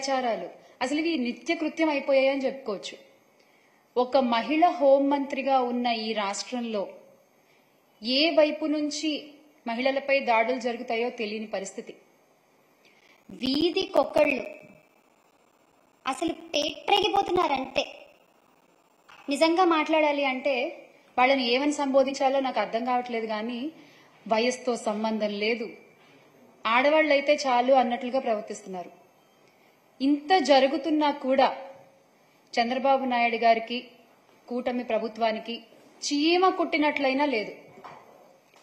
అత్యాచారాలు అసలు ఇవి నిత్య కృత్యం అయిపోయాయని చెప్పుకోవచ్చు. ఒక మహిళ హోంమంత్రిగా ఉన్న ఈ రాష్ట్రంలో ఏ వైపు నుంచి మహిళలపై దాడులు జరుగుతాయో తెలియని పరిస్థితి. వీధికొకళ్ళు అసలు పేట్రేగిపోతున్నారంటే. నిజంగా మాట్లాడాలి అంటే వాళ్ళని ఏమని సంబోధించాలో నాకు అర్థం కావట్లేదు. కానీ వయసుతో సంబంధం లేదు, ఆడవాళ్ళైతే చాలు అన్నట్లుగా ప్రవర్తిస్తున్నారు. ఇంత జరుగుతున్నా కూడా చంద్రబాబు నాయుడు గారికి, కూటమి ప్రభుత్వానికి చీమ కుట్టినట్లయినా లేదు.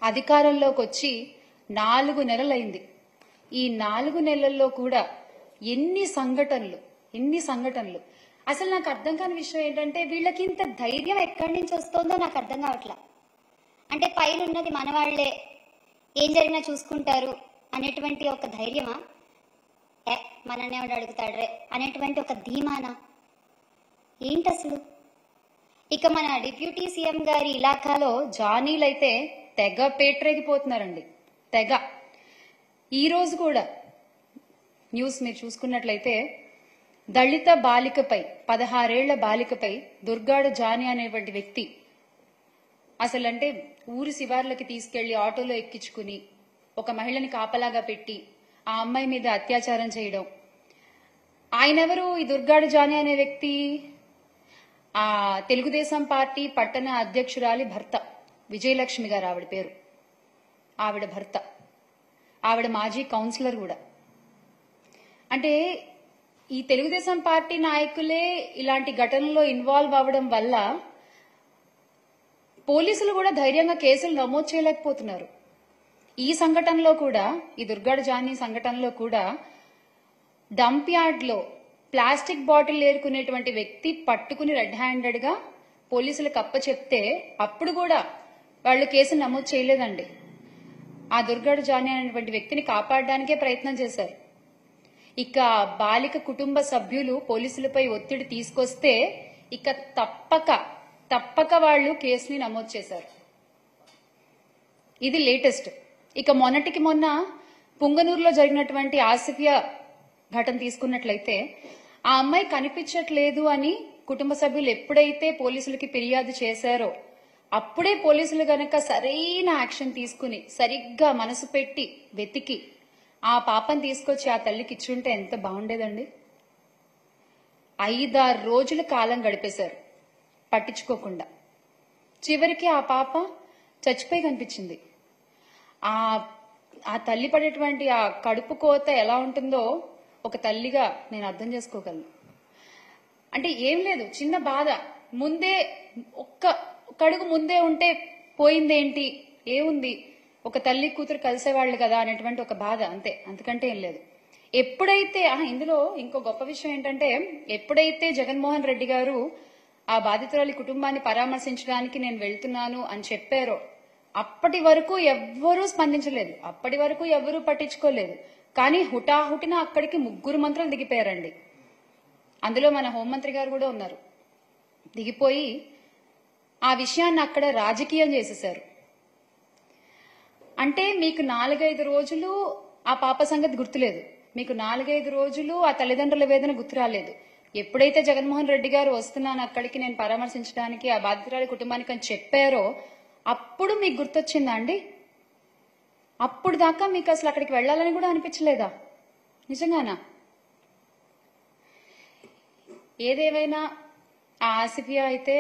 అధికారంలోకి వచ్చి 4 నెలలైంది. ఈ 4 నెలల్లో కూడా ఎన్ని సంఘటనలు. అసలు నాకు అర్థం కాని విషయం ఏంటంటే వీళ్ళకి ఇంత ధైర్యం ఎక్కడి నుంచి వస్తుందో నాకు అర్థం కావట్లా. అంటే పైన ఉన్నది మనవాళ్లే, ఏం జరిగినా చూసుకుంటారు అనేటువంటి ఒక ధైర్యమా, మననే అడుగుతాడ్రే అనేటువంటి ఒక ధీమానా, ఏంటి అసలు? ఇక మన డిప్యూటీ సీఎం గారి ఇలాకాలో జానీలైతే తెగ పేట్రేగిపోతున్నారండి. తెగ. ఈ రోజు కూడా న్యూస్ మీరు చూసుకున్నట్లయితే దళిత బాలికపై 16 ఏళ్ల బాలికపై దుర్గాడు జానీ అనేటువంటి వ్యక్తి అసలంటే ఊరి శివార్లకి తీసుకెళ్లి ఆటోలో ఎక్కించుకుని ఒక మహిళని కాపలాగా పెట్టి ఆ అమ్మాయి మీద అత్యాచారం చేయడం. ఆయనెవరు? ఈ దుర్గాడు జానీ అనే వ్యక్తి ఆ తెలుగుదేశం పార్టీ పట్టణ అధ్యక్షురాలి భర్త, విజయలక్ష్మి గారు ఆవిడ పేరు. ఆవిడ భర్త, ఆవిడ మాజీ కౌన్సిలర్ కూడా. అంటే ఈ తెలుగుదేశం పార్టీ నాయకులే ఇలాంటి ఘటనలో ఇన్వాల్వ్ అవ్వడం వల్ల పోలీసులు కూడా ధైర్యంగా కేసులు నమోదు చేయలేకపోతున్నారు. ఈ సంఘటనలో కూడా, ఈ దుర్గాడు జానీ సంఘటనలో కూడా డంప్ యార్డ్ లో ప్లాస్టిక్ బాటిల్ ఏరుకునేటువంటి వ్యక్తి పట్టుకుని రెడ్ హ్యాండెడ్ గా పోలీసులకు అప్పచెప్తే అప్పుడు కూడా వాళ్ళు కేసు నమోదు చేయలేదండి. ఆ దుర్గాడు జానీ అనేటువంటి వ్యక్తిని కాపాడడానికే ప్రయత్నం చేశారు. ఇక బాలిక కుటుంబ సభ్యులు పోలీసులపై ఒత్తిడి తీసుకొస్తే ఇక తప్పక వాళ్ళు కేసుని నమోదు చేశారు. ఇది లేటెస్ట్. ఇక మొన్నటికి మొన్న పుంగనూరులో జరిగినటువంటి ఆసిఫియా ఘటన తీసుకున్నట్లయితే ఆ అమ్మాయి కనిపించట్లేదు అని కుటుంబ సభ్యులు ఎప్పుడైతే పోలీసులకి ఫిర్యాదు చేశారో అప్పుడే పోలీసులు గనక సరైన యాక్షన్ తీసుకుని సరిగ్గా మనసు పెట్టి వెతికి ఆ పాపని తీసుకొచ్చి ఆ తల్లికి ఇచ్చుంటే ఎంత బాగుండేదండి. 5-6 రోజుల కాలం గడిపేశారు పట్టించుకోకుండా. చివరికి ఆ పాప చచ్చిపోయి కనిపించింది. ఆ తల్లి పడేటువంటి ఆ కడుపు కోత ఎలా ఉంటుందో ఒక తల్లిగా నేను అర్థం చేసుకోగలను. అంటే ఏం లేదు, చిన్న బాధ. ముందే ఒక్క అడుగు ముందే ఉంటే పోయిందేంటి, ఏముంది, ఒక తల్లి కూతురు కలిసేవాళ్లు కదా అనేటువంటి ఒక బాధ, అంతే, అంతకంటే ఏం లేదు. ఎప్పుడైతే ఇందులో ఇంకో గొప్ప విషయం ఏంటంటే ఎప్పుడైతే జగన్మోహన్ రెడ్డి గారు ఆ బాధితురాలి కుటుంబాన్ని పరామర్శించడానికి నేను వెళ్తున్నాను అని చెప్పారో అప్పటి వరకు ఎవ్వరూ స్పందించలేదు, అప్పటి వరకు ఎవ్వరూ పట్టించుకోలేదు. కానీ హుటాహుటిన అక్కడికి 3 మంత్రులు దిగిపోయారండి. అందులో మన హోంమంత్రి గారు కూడా ఉన్నారు. దిగిపోయి ఆ విషయాన్ని అక్కడ రాజకీయం చేసేశారు. అంటే మీకు 4-5 రోజులు ఆ పాప సంగతి గుర్తులేదు, మీకు 4-5 రోజులు ఆ తల్లిదండ్రుల వేదన గుర్తు రాలేదు. ఎప్పుడైతే జగన్మోహన్ రెడ్డి గారు వస్తున్నాను అక్కడికి నేను పరామర్శించడానికి ఆ బాధితురాలి కుటుంబానికి అని చెప్పారో అప్పుడు మీకు గుర్తొచ్చిందా అండి? అప్పుడు దాకా మీకు అసలు అక్కడికి వెళ్లాలని కూడా అనిపించలేదా? నిజంగానా? ఏదేమైనా ఆ ఆసిఫియా అయితే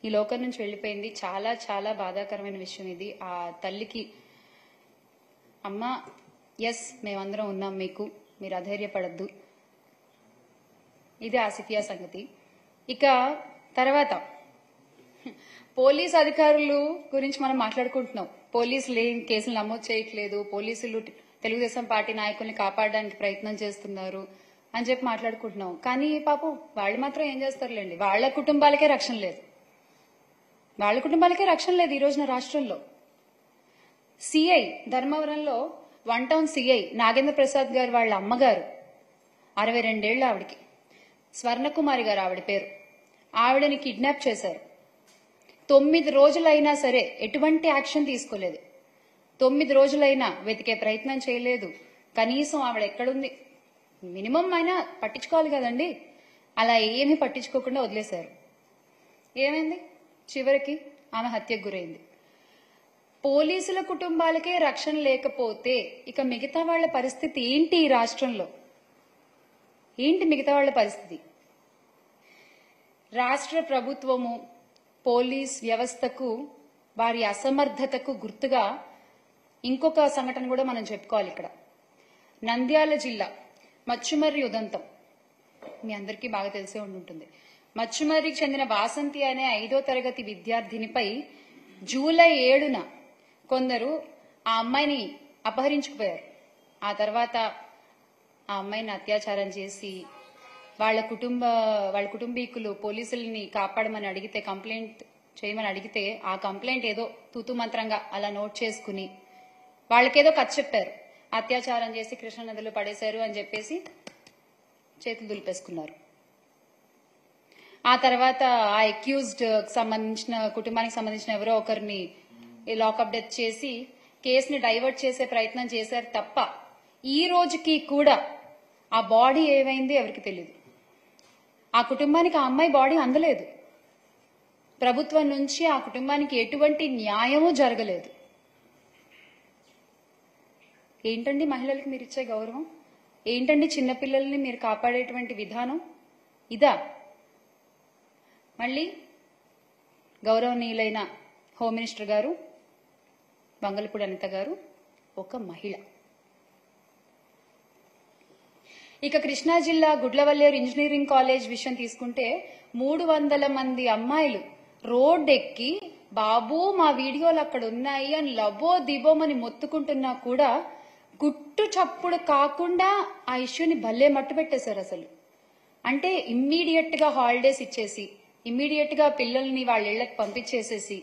ఈ లోకం నుంచి వెళ్లిపోయింది. చాలా చాలా బాధాకరమైన విషయం ఇది. ఆ తల్లికి అమ్మ ఎస్ మేమందరం ఉన్నాం మీకు, మీరు అధైర్యపడద్దు. ఇది ఆసిఫియా సంగతి. ఇక తర్వాత పోలీస్ అధికారులు గురించి మనం మాట్లాడుకుంటున్నాం. పోలీసులు ఏం కేసులు నమోదు చేయట్లేదు, పోలీసులు తెలుగుదేశం పార్టీ నాయకుల్ని కాపాడడానికి ప్రయత్నం చేస్తున్నారు అని చెప్పి మాట్లాడుకుంటున్నాం. కానీ పాపం వాళ్ళు మాత్రం ఏం చేస్తారులేండి, వాళ్ళ కుటుంబాలకే రక్షణ లేదు, వాళ్ళ కుటుంబాలకే రక్షణ లేదు ఈ రోజున రాష్ట్రంలో. సిఐ ధర్మవరంలో 1 టౌన్ సిఐ నాగేంద్ర ప్రసాద్ గారు వాళ్ళ అమ్మగారు 62 ఏళ్ల ఆవిడికి, స్వర్ణకుమారి గారు ఆవిడ పేరు, ఆవిడని కిడ్నాప్ చేశారు. 9 రోజులైనా సరే ఎటువంటి యాక్షన్ తీసుకోలేదు. 9 రోజులైనా వెతికే ప్రయత్నం చేయలేదు. కనీసం ఆవిడ ఎక్కడుంది, మినిమం అయినా పట్టించుకోవాలి కదండి. అలా ఏమీ పట్టించుకోకుండా వదిలేశారు. ఏమైంది? చివరికి ఆమె హత్యకు గురైంది. పోలీసుల కుటుంబాలకే రక్షణ లేకపోతే ఇక మిగతా వాళ్ళ పరిస్థితి ఏంటి? ఈ రాష్ట్రంలో ఏంటి మిగతా వాళ్ళ పరిస్థితి? రాష్ట్ర ప్రభుత్వము పోలీస్ వ్యవస్థకు వారి అసమర్థతకు గుర్తుగా ఇంకొక సంఘటన కూడా మనం చెప్పుకోవాలి. ఇక్కడ నంద్యాల జిల్లా మచ్చుమర్రి ఉదంతం మీ అందరికీ బాగా తెలిసే ఉంటుంది. మచ్చుమర్రికి చెందిన వాసంతి అనే 5వ తరగతి విద్యార్థినిపై జూలై 7న కొందరు ఆ అమ్మాయిని అపహరించుకుపోయారు. ఆ తర్వాత ఆ అమ్మాయిని అత్యాచారం చేసి వాళ్ళ కుటుంబీకులు పోలీసుల్ని కాపాడమని అడిగితే, కంప్లైంట్ చేయమని అడిగితే, ఆ కంప్లైంట్ ఏదో తూతు మంత్రంగా అలా నోట్ చేసుకుని వాళ్ళకేదో కథ చెప్పారు. అత్యాచారం చేసి కృష్ణానదిలో పడేశారు అని చెప్పేసి చేతులు దులిపేసుకున్నారు. ఆ తర్వాత ఆ అక్యూజ్డ్ సంబంధించిన కుటుంబానికి సంబంధించిన ఎవరో ఒకరిని లాకప్ డెత్ చేసి కేసుని డైవర్ట్ చేసే ప్రయత్నం చేశారు తప్ప ఈ రోజుకి కూడా ఆ బాడీ ఏమైంది ఎవరికి తెలియదు. ఆ కుటుంబానికి ఆ అమ్మాయి బాడీ అందలేదు. ప్రభుత్వం నుంచి ఆ కుటుంబానికి ఎటువంటి న్యాయమూ జరగలేదు. ఏంటండి మహిళలకు మీరు ఇచ్చే గౌరవం? ఏంటండి చిన్నపిల్లల్ని మీరు కాపాడేటువంటి విధానం? ఇదా? మళ్ళీ గౌరవనీయులైన హోమ్ మినిస్టర్ గారు బంగళపూడి అనిత గారు ఒక మహిళ. ఇక కృష్ణా జిల్లా గుడ్లవల్లేరు ఇంజనీరింగ్ కాలేజ్ విషయం తీసుకుంటే 300 మంది అమ్మాయిలు రోడ్డెక్కి బాబు మా వీడియోలు అక్కడ ఉన్నాయి అని లబో దిబోమని మొత్తుకుంటున్నా కూడా గుట్టు చప్పుడు కాకుండా ఆ ఇష్యూని భలే మట్టు పెట్టేశారు అసలు. అంటే ఇమ్మీడియట్ గా హాలిడేస్ ఇచ్చేసి, ఇమ్మీడియట్ గా పిల్లల్ని వాళ్ళ ఇళ్లకు పంపించేసేసి,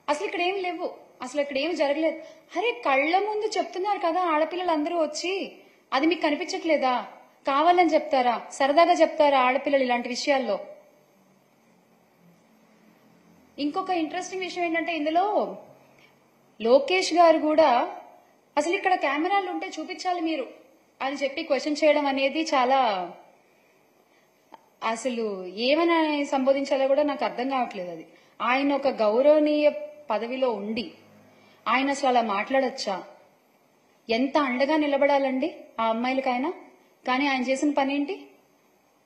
అసలు ఇక్కడ ఏం లేవు, అసలు ఇక్కడ ఏం జరగలేదు. అరే కళ్ళ ముందు చెప్తున్నారు కదా ఆడపిల్లలందరూ వచ్చి, అది మీకు కనిపించట్లేదా? కావాలని చెప్తారా? సరదాగా చెప్తారా ఆడపిల్లలు ఇలాంటి విషయాల్లో? ఇంకొక ఇంట్రెస్టింగ్ విషయం ఏంటంటే ఇందులో లోకేష్ గారు కూడా అసలు ఇక్కడ కెమెరాలు ఉంటే చూపించాలి మీరు అని చెప్పి క్వశ్చన్ చేయడం అనేది చాలా, అసలు ఏమని సంబోధించాలో కూడా నాకు అర్థం కావట్లేదు. అది ఆయన ఒక గౌరవనీయ పదవిలో ఉండి ఆయన అసలు అలా మాట్లాడచ్చా? ఎంత అండగా నిలబడాలండి ఆ అమ్మాయిలకైనా. కానీ ఆయన చేసిన పని ఏంటి?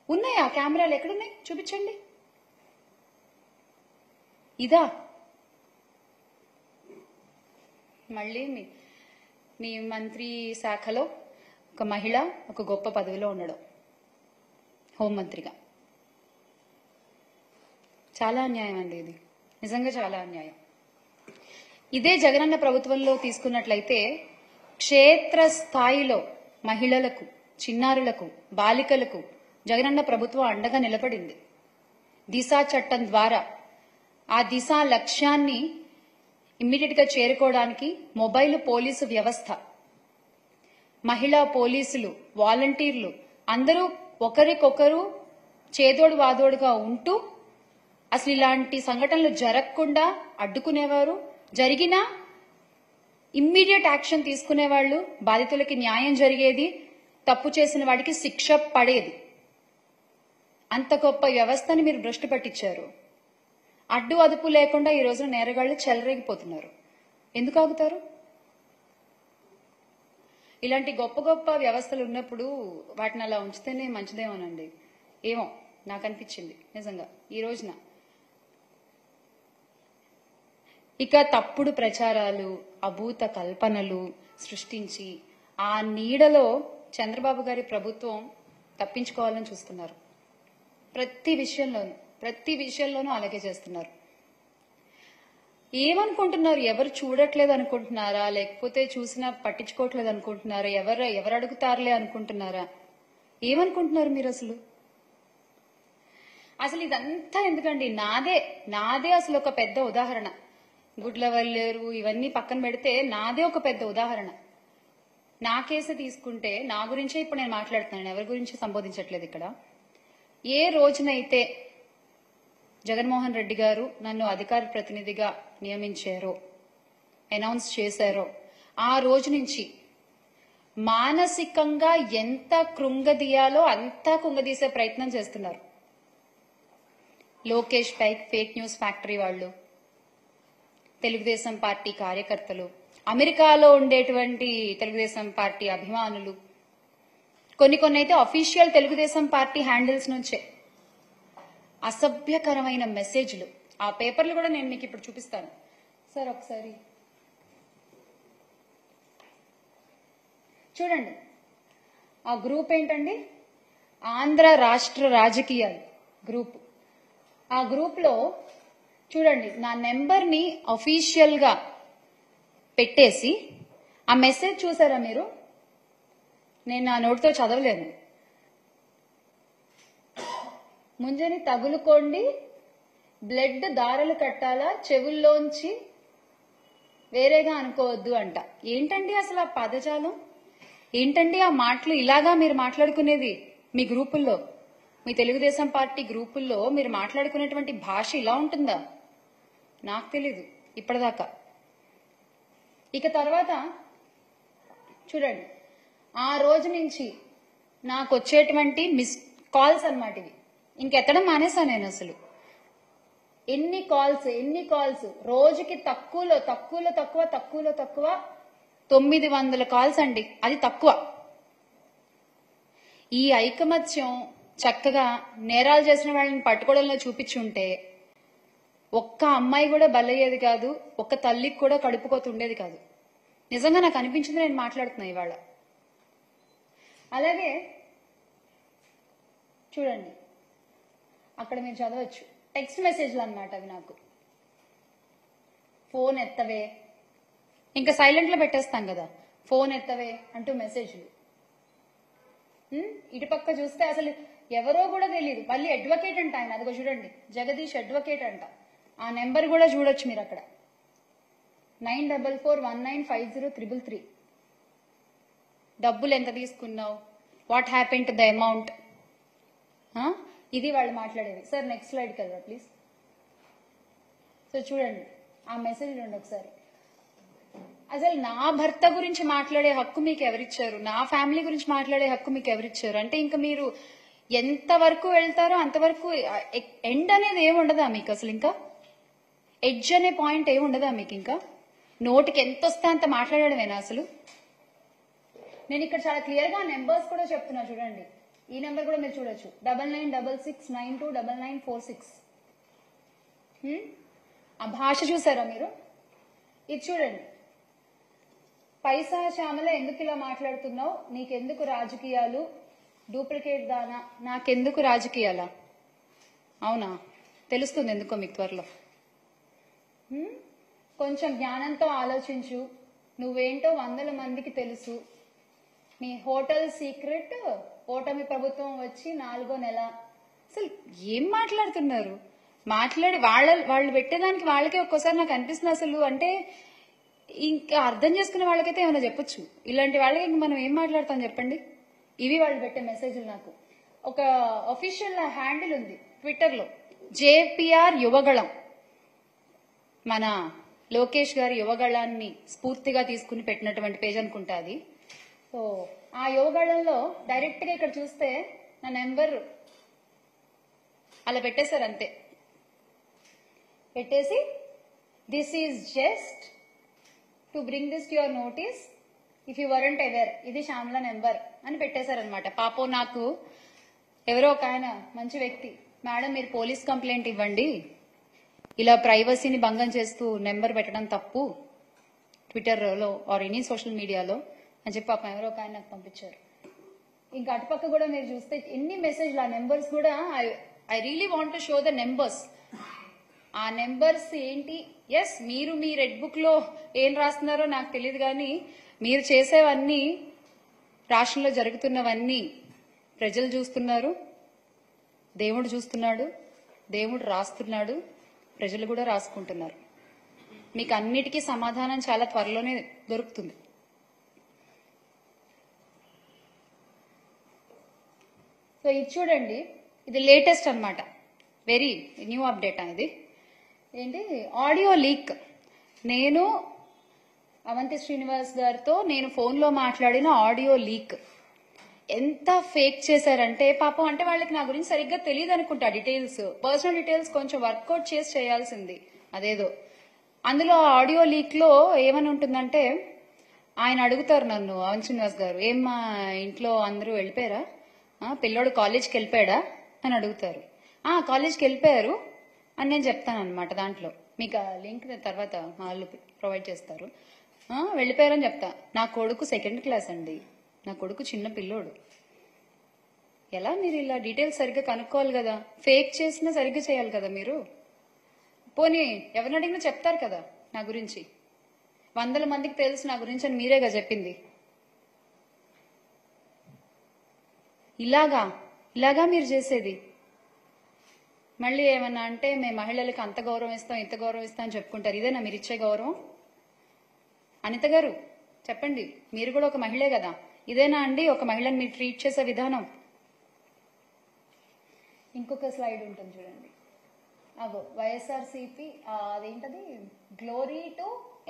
ఉన్నాయా కెమెరాలు? ఎక్కడున్నాయి? చూపించండి. ఇదా? మళ్ళీ మీ మంత్రి శాఖలో ఒక మహిళ ఒక గొప్ప పదవిలో ఉండడం, హోంమంత్రిగా. చాలా అన్యాయం అండి ఇది, నిజంగా చాలా అన్యాయం. ఇదే జగనన్న ప్రభుత్వంలో తీసుకున్నట్లయితే క్షేత్ర స్థాయిలో మహిళలకు, చిన్నారులకు, బాలికలకు జగనన్న ప్రభుత్వం అండగా నిలబడింది. దిశా చట్టం ద్వారా ఆ దిశా లక్ష్యాన్ని ఇమ్మీడియట్ గా చేరుకోవడానికి మొబైల్ పోలీసు వ్యవస్థ, మహిళా పోలీసులు, వాలంటీర్లు అందరూ ఒకరికొకరు చేదోడు వాదోడుగా ఉంటూ అసలు ఇలాంటి సంఘటనలు జరగకుండా అడ్డుకునేవారు. జరిగినా ఇమ్మీడియట్ యాక్షన్ తీసుకునేవాళ్లు. బాధితులకి న్యాయం జరిగేది, తప్పు చేసిన వాడికి శిక్ష పడేది. అంత గొప్ప వ్యవస్థని మీరు భ్రష్టు పట్టించారు. అడ్డు అదుపు లేకుండా ఈ రోజున నేరగాళ్లు చెలరేగిపోతున్నారు. ఎందుకు ఆగుతారు? ఇలాంటి గొప్ప గొప్ప వ్యవస్థలు ఉన్నప్పుడు వాటిని అలా ఉంచితేనే మంచిదేమోనండి. ఏమో నాకు అనిపించింది నిజంగా ఈ రోజున. ఇక తప్పుడు ప్రచారాలు, అభూత కల్పనలు సృష్టించి ఆ నీడలో చంద్రబాబు గారి ప్రభుత్వం తప్పించుకోవాలని చూస్తున్నారు. ప్రతి విషయంలోనూ అలాగే చేస్తున్నారు. ఏమనుకుంటున్నారు? ఎవరు చూడట్లేదు అనుకుంటున్నారా? లేకపోతే చూసినా పట్టించుకోవట్లేదు అనుకుంటున్నారా? ఎవరు అడుగుతారులే అనుకుంటున్నారా? ఏమనుకుంటున్నారు మీరు అసలు? అసలు ఇదంతా ఎందుకండి? నాదే అసలు ఒక పెద్ద ఉదాహరణ. గుడ్లవల్లేరు ఇవన్నీ పక్కన పెడితే నాదే ఒక పెద్ద ఉదాహరణ. నా కేసు తీసుకుంటే నా గురించే ఇప్పుడు నేను మాట్లాడుతున్నాను, ఎవరి గురించి సంబోధించట్లేదు ఇక్కడ. ఏ రోజునైతే జగన్మోహన్ రెడ్డి గారు నన్ను అధికార ప్రతినిధిగా నియమించారో, అనౌన్స్ చేశారో, ఆ రోజు నుంచి మానసికంగా ఎంత కృంగదీయాలో అంతా కుంగదీసే ప్రయత్నం చేస్తున్నారు. లోకేష్ ఫేక్ న్యూస్ ఫ్యాక్టరీ వాళ్ళు, తెలుగుదేశం పార్టీ కార్యకర్తలు, అమెరికాలో ఉండేటువంటి తెలుగుదేశం పార్టీ అభిమానులు, కొన్ని అయితే అఫీషియల్ తెలుగుదేశం పార్టీ హ్యాండిల్స్ నుంచే అసభ్యకరమైన మెసేజ్లు. ఆ పేపర్లు కూడా నేను మీకు ఇప్పుడు చూపిస్తాను సార్, ఒకసారి చూడండి. ఆ గ్రూప్ ఏంటండి? ఆంధ్ర రాష్ట్ర రాజకీయాలు గ్రూప్. ఆ గ్రూప్ లో చూడండి, నా నెంబర్ని అఫీషియల్ గా పెట్టేసి ఆ మెసేజ్ చూసారా మీరు? నేను నా నోటితో చదవలేను. ముంజని తగులుకోండి, బ్లడ్ దారలు కట్టాలా, చెవుల్లోంచి వేరేగా అనుకోవద్దు అంట. ఏంటండి అసలు ఆ పదజాలం? ఏంటండి ఆ మాటలు? ఇలాగా మీరు మాట్లాడుకునేది మీ గ్రూపుల్లో, మీ తెలుగుదేశం పార్టీ గ్రూపుల్లో మీరు మాట్లాడుకునేటువంటి భాష ఇలా ఉంటుందా? నాకు తెలీదు ఇప్పటిదాకా. ఇక తర్వాత చూడండి, ఆ రోజు నుంచి నాకు వచ్చేటువంటి మిస్ కాల్స్ అన్నమాట ఇవి. ఇంకెత్తడం మానేసా నేను అసలు. ఎన్ని కాల్స్ రోజుకి తక్కువలో తక్కువ 900 కాల్స్ అండి. అది తక్కువ. ఈ ఐకమత్యం చక్కగా నేరాలు చేసిన వాళ్ళని పట్టుకోవడంలో చూపించుంటే ఒక్క అమ్మాయి కూడా బలయ్యేది కాదు, ఒక్క తల్లికి కూడా కడుపుకోతుండేది కాదు. నిజంగా నాకు అనిపించింది నేను మాట్లాడుతున్నా ఇవాళ. అలాగే చూడండి, అక్కడ మీరు చదవచ్చు టెక్స్ట్ మెసేజ్లు అన్నమాట అవి. నాకు ఫోన్ ఎత్తవే, ఇంకా సైలెంట్ లో పెట్టేస్తాం కదా, ఫోన్ ఎత్తవే అంటూ మెసేజ్లు. ఇటుపక్క చూస్తే అసలు ఎవరో కూడా తెలియదు. మళ్ళీ అడ్వకేట్ అంట ఆయన, అదిగో చూడండి, జగదీష్ అడ్వకేట్ అంట. ఆ నెంబర్ కూడా చూడొచ్చు మీరు అక్కడ, 9441950333. డబ్బులు ఎంత తీసుకున్నావు, what happen to the amount, ఇది వాళ్ళు మాట్లాడేది. సార్ నెక్స్ట్ స్లైడ్ కదా ప్లీజ్. సో చూడండి ఆ మెసేజ్ చూడండి ఒకసారి. అసలు నా భర్త గురించి మాట్లాడే హక్కు మీకు ఎవరిచ్చారు? నా ఫ్యామిలీ గురించి మాట్లాడే హక్కు మీకు ఎవరిచ్చారు? అంటే ఇంకా మీరు ఎంత వరకు వెళ్తారో అంతవరకు ఎండ్ అనేది ఏముండదా మీకు? అసలు ఇంకా ఎడ్జ్ అనే పాయింట్ ఏముండదా మీకు? ఇంకా నోటికి ఎంత వస్తే అంత మాట్లాడడమేనా అసలు? నేను ఇక్కడ చాలా క్లియర్ గా నెంబర్స్ కూడా చెప్తున్నా చూడండి. ఈ నెంబర్ కూడా మీరు చూడొచ్చు, 9966929946. ఆ భాష చూసారా మీరు? ఇది చూడండి, పైసా శ్యామల ఎందుకు ఇలా మాట్లాడుతున్నావు, నీకెందుకు రాజకీయాలు, డూప్లికేట్ దానా, నాకెందుకు రాజకీయాలా? అవునా, తెలుస్తుంది ఎందుకో మీకు త్వరలో. కొంచెం జ్ఞానంతో ఆలోచించు, నువ్వేంటో 100 మందికి తెలుసు. నీ హోటల్ సీక్రెట్, ఓటమి ప్రభుత్వం వచ్చి 4వ నెల. అసలు ఏం మాట్లాడుతున్నారు? మాట్లాడి వాళ్ళు పెట్టేదానికి వాళ్ళకే ఒక్కోసారి నాకు అనిపిస్తుంది అసలు. అంటే ఇంకా అర్థం చేసుకునే వాళ్ళకైతే ఏమైనా చెప్పొచ్చు, ఇలాంటి వాళ్ళకి ఇంక మనం ఏం మాట్లాడతాం చెప్పండి? ఇవి వాళ్ళు పెట్టే మెసేజ్లు. నాకు ఒక అఫీషియల్ హ్యాండిల్ ఉంది ట్విట్టర్ లో, జేపీఆర్ యువగళం. మన లోకేష్ గారి యువగళాన్ని స్ఫూర్తిగా తీసుకుని పెట్టినటువంటి పేజ్ అనుకుంటా అది. సో ఆ యువగళంలో డైరెక్ట్ గా ఇక్కడ చూస్తే నా నెంబర్ అలా పెట్టేశారు అంతే. పెట్టేసి this is just to bring this to your notice if you weren't aware, ఇది శ్యామల నెంబర్ అని పెట్టేశారనమాట. పాపం నాకు ఎవరో ఒక ఆయన మంచి వ్యక్తి, మేడం మీరు పోలీస్ కంప్లైంట్ ఇవ్వండి, ఇలా ప్రైవసీని భంగం చేస్తూ నెంబర్ పెట్టడం తప్పు ట్విట్టర్లో ఆర్ ఎనీ సోషల్ మీడియాలో అని చెప్పి పాపం ఎవరో ఒక ఆయన నాకు పంపించారు. ఇంకా అటుపక్క కూడా మీరు చూస్తే ఎన్ని మెసేజ్లు, ఆ నెంబర్స్ కూడా I really want to show the numbers. ఆ నెంబర్స్ ఏంటి? ఎస్, మీరు మీ రెడ్ బుక్ లో ఏం రాస్తున్నారో నాకు తెలియదు, కానీ మీరు చేసేవన్నీ, రాష్ట్రంలో జరుగుతున్నవన్నీ ప్రజలు చూస్తున్నారు, దేవుడు చూస్తున్నాడు, దేవుడు రాస్తున్నాడు, ప్రజలు కూడా రాసుకుంటున్నారు. మీకు అన్నిటికీ సమాధానం చాలా త్వరలోనే దొరుకుతుంది. సో ఇది చూడండి, ఇది లేటెస్ట్ అన్నమాట, వెరీ న్యూ అప్డేట్ అనేది. ఏంటి? Audio leak. నేను అవంతి శ్రీనివాస్ గారితో నేను ఫోన్ లో మాట్లాడిన ఆడియో లీక్ ఎంత ఫేక్ చేశారంటే పాపం, అంటే వాళ్ళకి నా గురించి సరిగ్గా తెలియదు అనుకుంటా. డీటెయిల్స్, పర్సనల్ డీటెయిల్స్ కొంచెం వర్కౌట్ చేసి చేయాల్సింది అదేదో. అందులో ఆడియో లీక్ లో ఏమని ఉంటుందంటే, ఆయన అడుగుతారు నన్ను, అవంతి శ్రీనివాస్ గారు, ఏం మా ఇంట్లో అందరూ వెళ్ళిపోయారా, పిల్లోడు కాలేజ్కి వెళ్ళిపోయాడా అని అడుగుతారు. కాలేజ్కి వెళ్ళిపోయారు అని నేను చెప్తాను అనమాట. దాంట్లో మీకు ఆ లింక్ తర్వాత వాళ్ళు ప్రొవైడ్ చేస్తారు. వెళ్ళిపోయారని చెప్తా. నా కొడుకు 2nd క్లాస్ అండి, నా కొడుకు చిన్న పిల్లోడు. ఎలా మీరు ఇలా డీటెయిల్స్ సరిగ్గా కనుక్కోవాలి కదా, ఫేక్ చేసినా సరిగ్గా చేయాలి కదా మీరు. పోనీ ఎవరిని అడిగినా చెప్తారు కదా నా గురించి, 100 మందికి తెలుసు నా గురించి అని మీరేగా చెప్పింది. ఇలాగా మీరు చేసేది. మళ్ళీ ఏమన్నా అంటే మేము మహిళలకు అంత గౌరవం ఇస్తాం, ఇంత గౌరవం ఇస్తాం అని చెప్పుకుంటారు. ఇదేనా మీరు ఇచ్చే గౌరవం? అనిత గారు చెప్పండి, మీరు కూడా ఒక మహిళే కదా, ఇదేనా అండి ఒక మహిళని మీరు ట్రీట్ చేసే విధానం? ఇంకొక స్లైడ్ ఉంటుంది చూడండి, అగో వైఎస్ఆర్సీపీ అదేంటది, glory to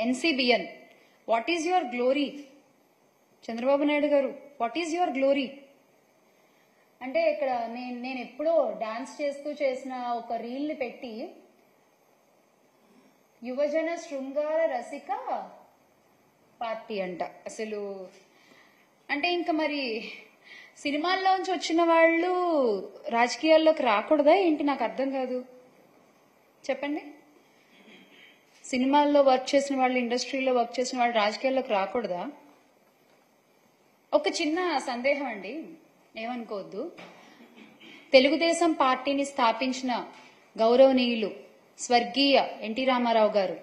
ఎన్సీబిఎన్. What is your glory? Chandrababu Naidu గారు, వాట్ ఈజ్ యువర్ గ్లోరీ? అంటే ఇక్కడ నేను ఎప్పుడో డాన్స్ చేస్తూ చేసిన ఒక రీల్ ని పెట్టి యువజన శృంగార రసిక పార్టీ అంట. అసలు అంటే ఇంకా మరి సినిమాల్లోంచి వచ్చిన వాళ్ళు రాజకీయాల్లోకి రాకూడదా ఏంటి? నాకు అర్థం కాదు, చెప్పండి. సినిమాల్లో వర్క్ చేసిన వాళ్ళు, ఇండస్ట్రీలో వర్క్ చేసిన వాళ్ళు రాజకీయాల్లోకి రాకూడదా? ఒక చిన్న సందేహం అండి, ఏమనుకోవద్దు. తెలుగుదేశం పార్టీని స్థాపించిన గౌరవనీయులు స్వర్గీయ ఎన్టీ రామారావు గారు,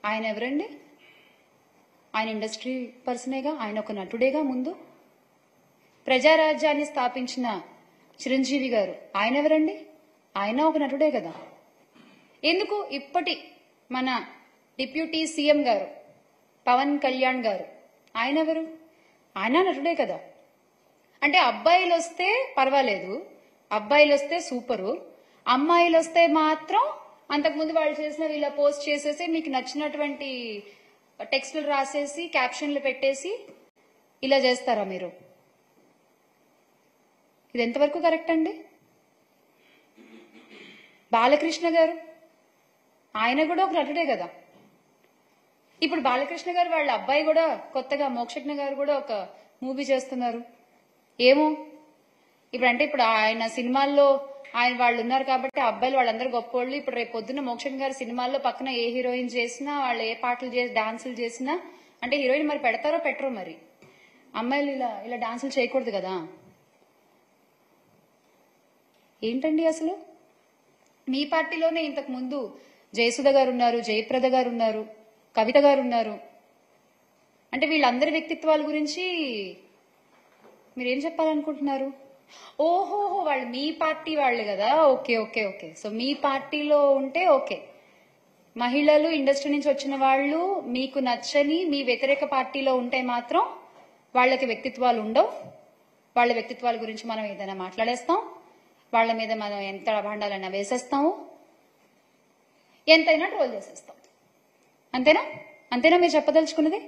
ఆయన ఎవరండి? ఆయన ఇండస్ట్రీ పర్సనేగా, ఆయన ఒక నటుడేగా. ముందు ప్రజారాజ్యాన్ని స్థాపించిన చిరంజీవి గారు, ఆయన ఎవరండి? ఆయన ఒక నటుడే కదా. ఎందుకు ఇప్పటి మన డిప్యూటీ సీఎం గారు పవన్ కళ్యాణ్ గారు, ఆయన ఎవరు? ఆయన నటుడే కదా. అంటే అబ్బాయిలు వస్తే పర్వాలేదు, అబ్బాయిలు వస్తే సూపరు, అమ్మాయిలు వస్తే మాత్రం అంతకుముందు వాళ్ళు చేసినవి ఇలా పోస్ట్ చేసేసి మీకు నచ్చినటువంటి టెక్స్టులు రాసేసి క్యాప్షన్లు పెట్టేసి ఇలా చేస్తారా మీరు? ఇది ఎంతవరకు కరెక్ట్ అండి? బాలకృష్ణ గారు, ఆయన కూడా ఒక నటుడే కదా. ఇప్పుడు బాలకృష్ణ గారు వాళ్ళ అబ్బాయి కూడా కొత్తగా మోక్షజ్ఞ గారు కూడా ఒక మూవీ చేస్తున్నారు. ఏమో ఇప్పుడు అంటే ఇప్పుడు ఆయన సినిమాల్లో ఆయన వాళ్ళు ఉన్నారు కాబట్టి అబ్బాయిలు వాళ్ళందరూ గొప్పోళ్ళు. ఇప్పుడు రేపు పొద్దున్న మోక్షజ్ఞ గారి సినిమాల్లో పక్కన ఏ హీరోయిన్ చేసినా, వాళ్ళు ఏ పాటలు చేసి డాన్సులు చేసినా, అంటే హీరోయిన్ మరి పెడతారో పెట్టరో, మరి అమ్మాయిలు ఇలా డాన్సులు చేయకూడదు కదా. ఏంటండి అసలు? మీ పార్టీలోనే ఇంతకు ముందు జయసుధ గారు ఉన్నారు, జయప్రద గారు ఉన్నారు, కవిత గారు ఉన్నారు. అంటే వీళ్ళందరి వ్యక్తిత్వాల గురించి మీరేం చెప్పాలనుకుంటున్నారు? ఓహోహో, వాళ్ళు మీ పార్టీ వాళ్ళు కదా. ఓకే ఓకే ఓకే, సో మీ పార్టీలో ఉంటే ఓకే. మహిళలు, ఇండస్ట్రీ నుంచి వచ్చిన వాళ్ళు మీకు నచ్చని మీ వ్యతిరేక పార్టీలో ఉంటే మాత్రం వాళ్ళకి వ్యక్తిత్వాలు ఉండవు. వాళ్ళ వ్యక్తిత్వాల గురించి మనం ఏదైనా మాట్లాడేస్తాం, వాళ్ళ మీద మనం ఎంత భాండాలైనా వేసేస్తాము, ఎంతైనా ట్రోల్ చేసేస్తాం. అంతేనా మీరు చెప్పదలుచుకున్నది?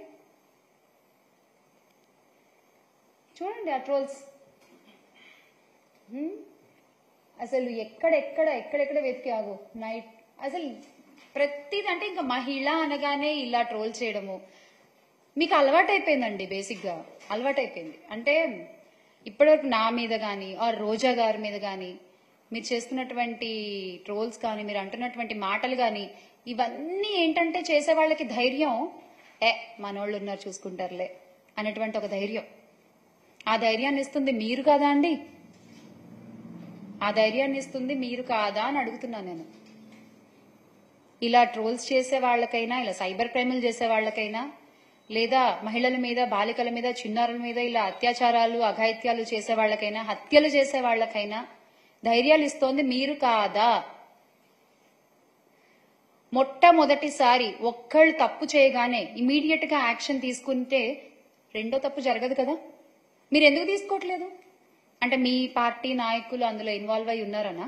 చూడండి ఆ ట్రోల్స్ అసలు ఎక్కడెక్కడ వెతికి ఆగు నైట్. అసలు ప్రతిది అంటే ఇంకా మహిళ అనగానే ఇలా ట్రోల్ చేయడము మీకు అలవాటైపోయిందండి. బేసిక్గా అలవాటైపోయింది. అంటే ఇప్పటివరకు నా మీద కానీ ఆర్ రోజా గారి మీద కానీ మీరు చేస్తున్నటువంటి ట్రోల్స్ కానీ, మీరు అంటున్నటువంటి మాటలు కానీ, ఇవన్నీ ఏంటంటే చేసే వాళ్ళకి ధైర్యం, మనోళ్ళు ఉన్నారు చూసుకుంటారులే అనేటువంటి ఒక ధైర్యం. ఆ ధైర్యాన్ని ఇస్తుంది మీరు కాదా అండి? ఆ ధైర్యాన్ని ఇస్తుంది మీరు కాదా అని అడుగుతున్నాను నేను. ఇలా ట్రోల్స్ చేసే వాళ్ళకైనా, ఇలా సైబర్ క్రైమ్లు చేసే వాళ్ళకైనా, లేదా మహిళల మీద, బాలికల మీద, చిన్నారుల మీద ఇలా అత్యాచారాలు, అఘాయిత్యాలు చేసే వాళ్ళకైనా, హత్యలు చేసే వాళ్ళకైనా ధైర్యాలు ఇస్తోంది మీరు కాదా? మొట్టమొదటిసారి ఒక్కళ్ళు తప్పు చేయగానే ఇమీడియట్ గా యాక్షన్ తీసుకుంటే రెండో తప్పు జరగదు కదా. మీరు ఎందుకు తీసుకోవట్లేదు? అంటే మీ పార్టీ నాయకులు అందులో ఇన్వాల్వ్ అయి ఉన్నారనా?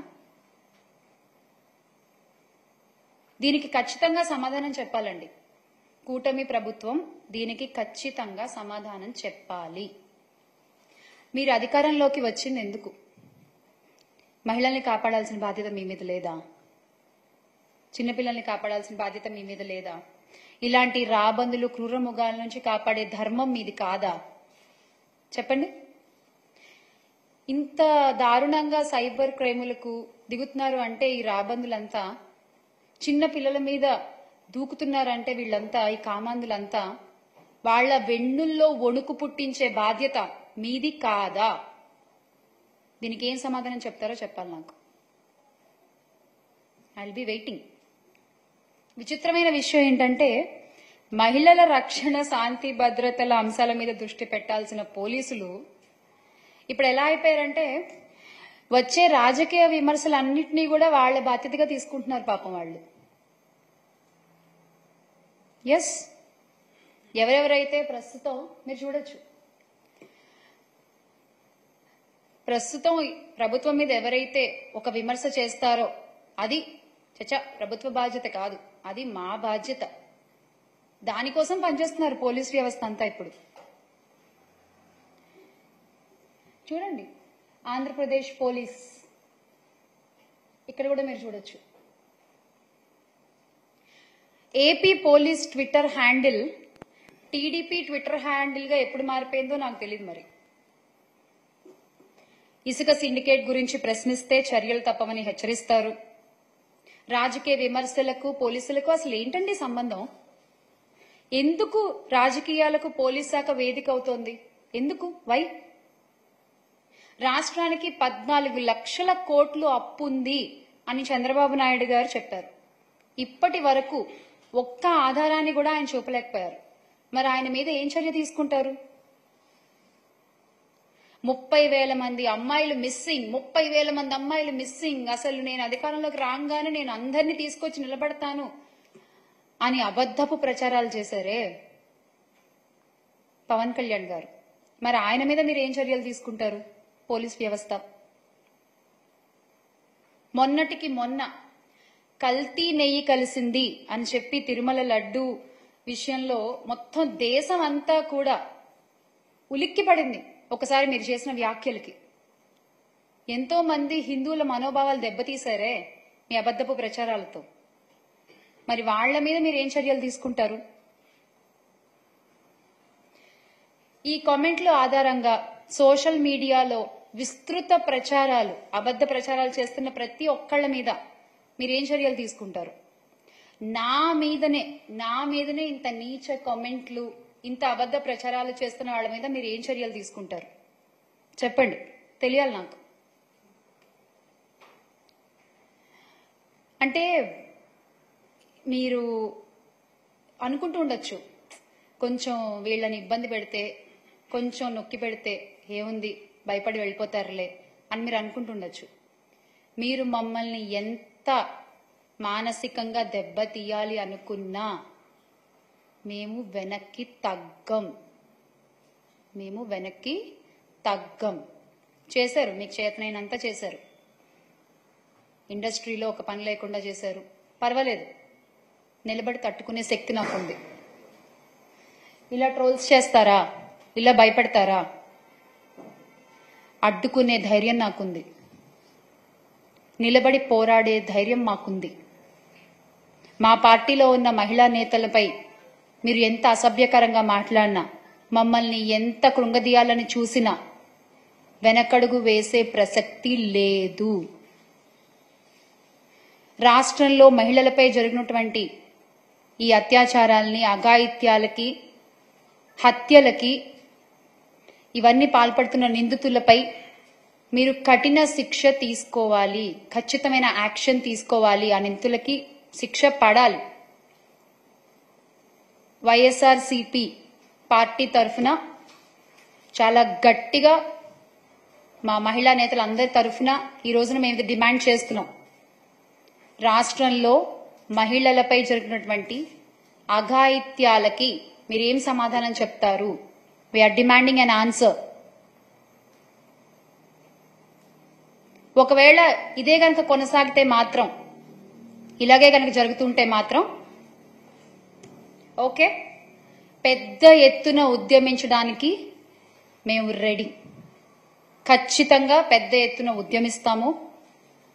దీనికి ఖచ్చితంగా సమాధానం చెప్పాలండి. కూటమి ప్రభుత్వం దీనికి ఖచ్చితంగా సమాధానం చెప్పాలి. మీరు అధికారంలోకి వచ్చింది ఎందుకు? మహిళల్ని కాపాడాల్సిన బాధ్యత మీ మీద లేదా? చిన్నపిల్లల్ని కాపాడాల్సిన బాధ్యత మీ మీద లేదా? ఇలాంటి రాబందులు క్రూరముగాల నుంచి కాపాడే ధర్మం మీది కాదా? చెప్పండి. ఇంత దారుణంగా సైబర్ క్రైములకు దిగుతున్నారు అంటే ఈ రాబందులంతా, చిన్న పిల్లల మీద దూకుతున్నారంటే వీళ్ళంతా, ఈ కామాందులంతా వాళ్ల వెన్నుల్లో వణుకు పుట్టించే బాధ్యత మీది కాదా? దీనికి ఏం సమాధానం చెప్తారో చెప్పాలి నాకు. I will be waiting. విచిత్రమైన విషయం ఏంటంటే, మహిళల రక్షణ, శాంతి భద్రతల అంశాల మీద దృష్టి పెట్టాల్సిన పోలీసులు ఇప్పుడు ఎలా అయిపోయారంటే, వచ్చే రాజకీయ విమర్శలన్నింటినీ కూడా వాళ్ల బాధ్యతగా తీసుకుంటున్నారు పాపం వాళ్ళు. ఎస్, ఎవరెవరైతే ప్రస్తుతం మీరు చూడొచ్చు, ప్రస్తుతం ప్రభుత్వం మీద ఎవరైతే ఒక విమర్శ చేస్తారో అది చచ్చా ప్రభుత్వ బాధ్యత కాదు, అది మా బాధ్యత. దానికోసం పనిచేస్తున్నారు పోలీస్ వ్యవస్థ అంతా. ఇప్పుడు చూడండి, ఆంధ్రప్రదేశ్ పోలీస్ ఇక్కడ కూడా మీరు చూడొచ్చు. AP police Twitter handle TDP Twitter handle గా ఎప్పుడు మారిపోయిందో నాకు తెలియదు. మరి ఇసుక సిండికేట్ గురించి ప్రశ్నిస్తే చర్యలు తప్పవని హెచ్చరిస్తారు. రాజకీయ విమర్శలకు పోలీసులకు అసలు ఏంటండి సంబంధం? ఎందుకు రాజకీయాలకు పోలీస్ శాఖ వేదిక అవుతోంది? ఎందుకు? వై? రాష్ట్రానికి 14 లక్షల కోట్లు అప్పు ఉంది అని చంద్రబాబు నాయుడు గారు చెప్పారు. ఇప్పటి వరకు ఒక్క ఆధారాన్ని కూడా ఆయన చూపలేకపోయారు. మరి ఆయన మీద ఏం చర్య తీసుకుంటారు? 30,000 మంది అమ్మాయిలు మిస్సింగ్, 30,000 మంది అమ్మాయిలు మిస్సింగ్. అసలు నేను అధికారంలోకి రాగానే నేను అందరినీ తీసుకొచ్చి నిలబడతాను అని అబద్ధపు ప్రచారాలు చేశారే పవన్ కళ్యాణ్ గారు. మరి ఆయన మీద మీరు ఏం చర్యలు తీసుకుంటారు? పోలీస్ వ్యవస్థ మొన్నటికి మొన్న కల్తీ నెయ్యి కలిసింది అని చెప్పి తిరుమల లడ్డు విషయంలో మొత్తం దేశం అంతా కూడా ఉలిక్కి పడింది ఒకసారి మీరు చేసిన వ్యాఖ్యలకి. ఎంతో మంది హిందువుల మనోభావాలు దెబ్బతీశారే మీ అబద్ధపు ప్రచారాలతో. మరి వాళ్ల మీద మీరు ఏం చర్యలు తీసుకుంటారు? ఈ కామెంట్ల ఆధారంగా సోషల్ మీడియాలో విస్తృత ప్రచారాలు, అబద్ధ ప్రచారాలు చేస్తున్న ప్రతి ఒక్కళ్ల మీద మీరేం చర్యలు తీసుకుంటారు? నా మీదనే ఇంత నీచ కామెంట్లు, ఇంత అబద్ధ ప్రచారాలు చేస్తున్న వాళ్ళ మీద మీరు ఏం చర్యలు తీసుకుంటారు? చెప్పండి, తెలియాలి నాకు. అంటే మీరు అనుకుంటూ ఉండొచ్చు, కొంచెం వీళ్ళని ఇబ్బంది పెడితే, కొంచెం నొక్కి పెడితే ఏముంది, భయపడి వెళ్ళిపోతారులే అని మీరు అనుకుంటుండొచ్చు. మీరు మమ్మల్ని ఎంత మానసికంగా దెబ్బతీయాలి అనుకున్నా మేము వెనక్కి తగ్గం. చేశారు, మీకు చేతనైనంత చేశారు. ఇండస్ట్రీలో ఒక పని లేకుండా చేశారు, పర్వాలేదు, నిలబడి తట్టుకునే శక్తి నాకుంది. ఇలా ట్రోల్స్ చేస్తారా, ఇలా భయపడతారా? అడ్డుకునే ధైర్యం నాకుంది, నిలబడి పోరాడే ధైర్యం మాకుంది. మా పార్టీలో ఉన్న మహిళా నేతలపై మీరు ఎంత అసభ్యకరంగా మాట్లాడినా, మమ్మల్ని ఎంత కృంగదీయాలని చూసినా వెనకడుగు వేసే ప్రసక్తి లేదు. రాష్ట్రంలో మహిళలపై జరిగినటువంటి ఈ అత్యాచారాల్ని, అఘాయిత్యాలకి, హత్యలకి, ఇవన్నీ పాల్పడుతున్న నిందితులపై మీరు కఠిన శిక్ష తీసుకోవాలి, ఖచ్చితమైన యాక్షన్ తీసుకోవాలి. ఆ నిందితులకి శిక్ష పడాలి. వైఎస్ఆర్సీపీ పార్టీ తరఫున చాలా గట్టిగా మా మహిళా నేతలందరి తరఫున ఈ రోజున మేము డిమాండ్ చేస్తున్నాం. రాష్ట్రంలో మహిళలపై జరిగినటువంటి అఘాయిత్యాలకి మీరేం సమాధానం చెప్తారు? We're demanding an answer. ఒకవేళ ఇదే గనక కొనసాగితే మాత్రం, ఇలాగే గనక జరుగుతుంటే మాత్రం ఓకే, పెద్ద ఎత్తున ఉద్యమించడానికి మేము రెడీ. ఖచ్చితంగా పెద్ద ఎత్తున ఉద్యమిస్తాము.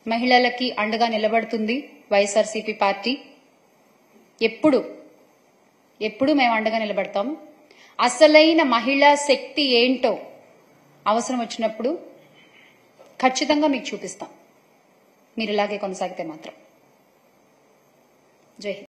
మహిళలకి అండగా నిలబడుతుంది వైఎస్ఆర్సీపీ పార్టీ. ఎప్పుడు మేము అండగా నిలబడతాం. అసలైన మహిళా శక్తి ఏంటో అవసరం వచ్చినప్పుడు ఖచ్చితంగా మీకు చూపిస్తాం. మీరు ఇలాగే కొనసాగితే మాత్రం. జై హింద్.